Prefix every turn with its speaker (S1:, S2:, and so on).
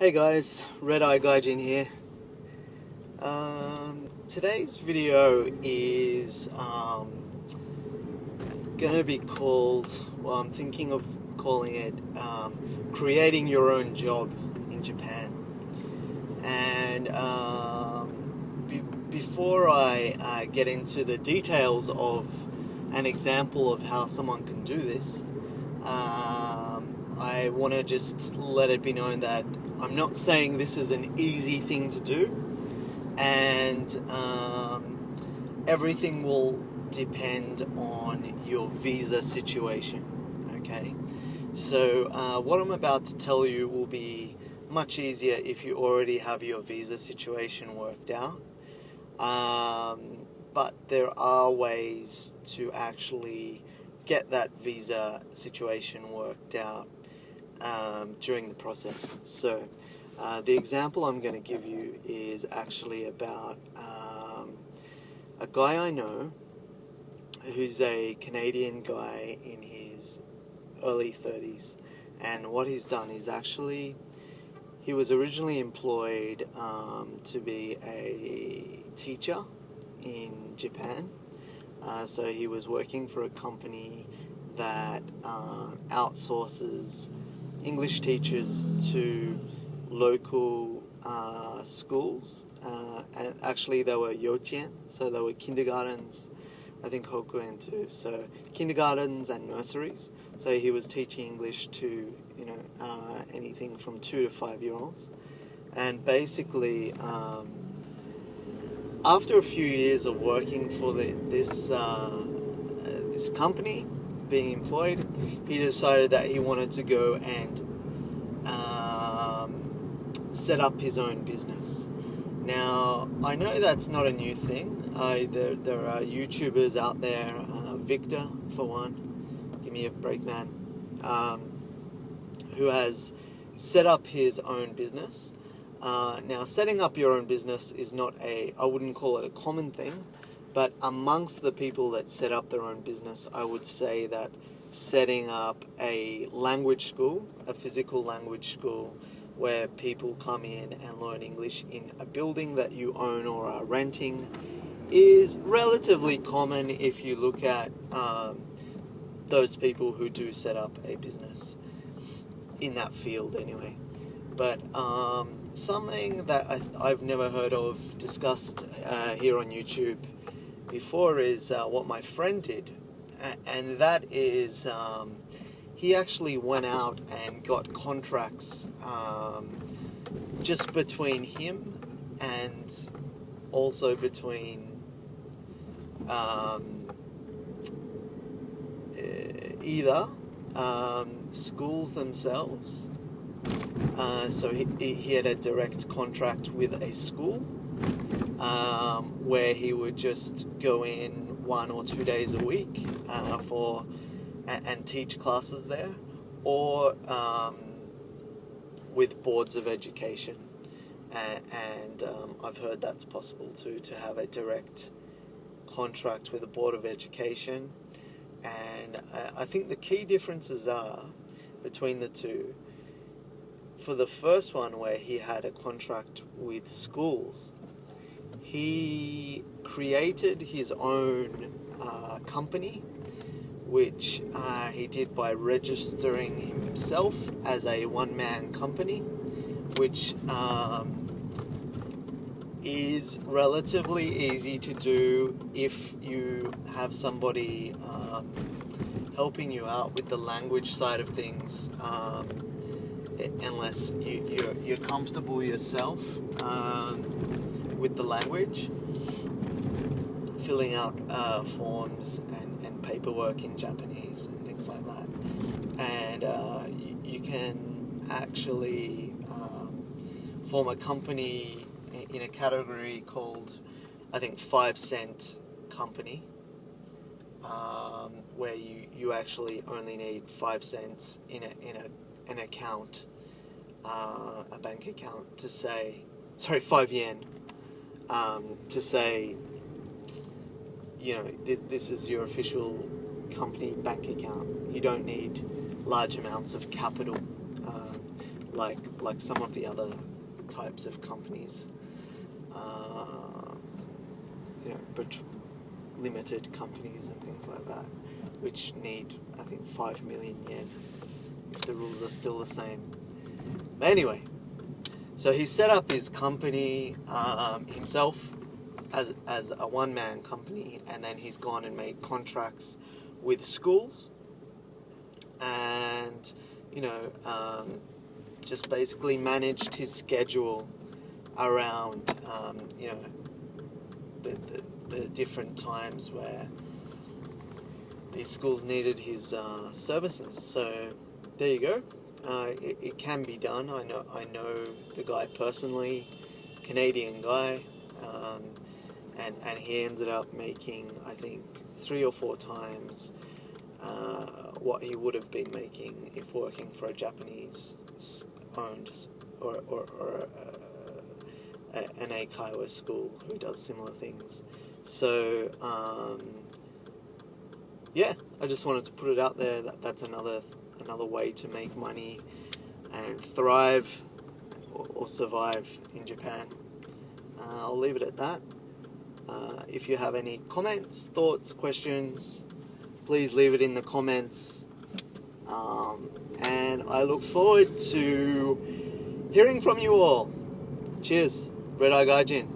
S1: Hey guys, Red Eye Gaijin here. Today's video is gonna be called, well, I'm thinking of calling it Creating Your Own Job in Japan. And before I get into the details of an example of how someone can do this, I want to just let it be known that I'm not saying this is an easy thing to do, and everything will depend on your visa situation, okay? So what I'm about to tell you will be much easier if you already have your visa situation worked out, but there are ways to actually get that visa situation worked out during the process. So the example I'm going to give you is actually about a guy I know who's a Canadian guy in his early 30s, and what he's done is actually he was originally employed to be a teacher in Japan. So he was working for a company that outsources English teachers to local schools, and actually they were yochien, so they were kindergartens, I think hokuen too, so kindergartens and nurseries. So he was teaching English to anything from 2 to 5 year olds, and basically after a few years of working for this company, being employed, he decided that he wanted to go and set up his own business. Now, I know that's not a new thing. There are YouTubers out there, Victor for one, give me a break, man, who has set up his own business. Now, setting up your own business is not I wouldn't call it a common thing, but amongst the people that set up their own business, I would say that setting up a language school, a physical language school, where people come in and learn English in a building that you own or are renting, is relatively common if you look at those people who do set up a business in that field anyway. But something that I've never heard of discussed here on YouTube before is what my friend did, and that is he actually went out and got contracts just between him and also between either schools themselves. So he had a direct contract with a school where he would just go in 1 or 2 days a week and teach classes there, or with boards of education, and I've heard that's possible too, to have a direct contract with a board of education. And I think the key differences are between the two. For the first one, where he had a contract with schools, he created his own company, which he did by registering himself as a one-man company, which is relatively easy to do if you have somebody helping you out with the language side of things, unless you're comfortable yourself with the language, filling out forms and paperwork in Japanese and things like that. And you can actually form a company in a category called, I think, 5-cent company, where you actually only need 5 cents in an account, a bank account, to say, 5 yen, to say, this is your official company bank account. You don't need large amounts of capital like some of the other types of companies, but limited companies and things like that, which need, I think, 5 million yen if the rules are still the same. But anyway, so he set up his company himself as a one-man company, and then he's gone and made contracts with schools, and just basically managed his schedule around the different times where these schools needed his services. So there you go. It can be done. I know the guy personally, Canadian guy, and he ended up making, I think, 3 or 4 times what he would have been making if working for a Japanese owned or an eikaiwa school who does similar things. So I just wanted to put it out there that that's another way to make money and thrive or survive in Japan. I'll leave it at that. If you have any comments, thoughts, questions, please leave it in the comments. And I look forward to hearing from you all. Cheers. Red Eye Gaijin.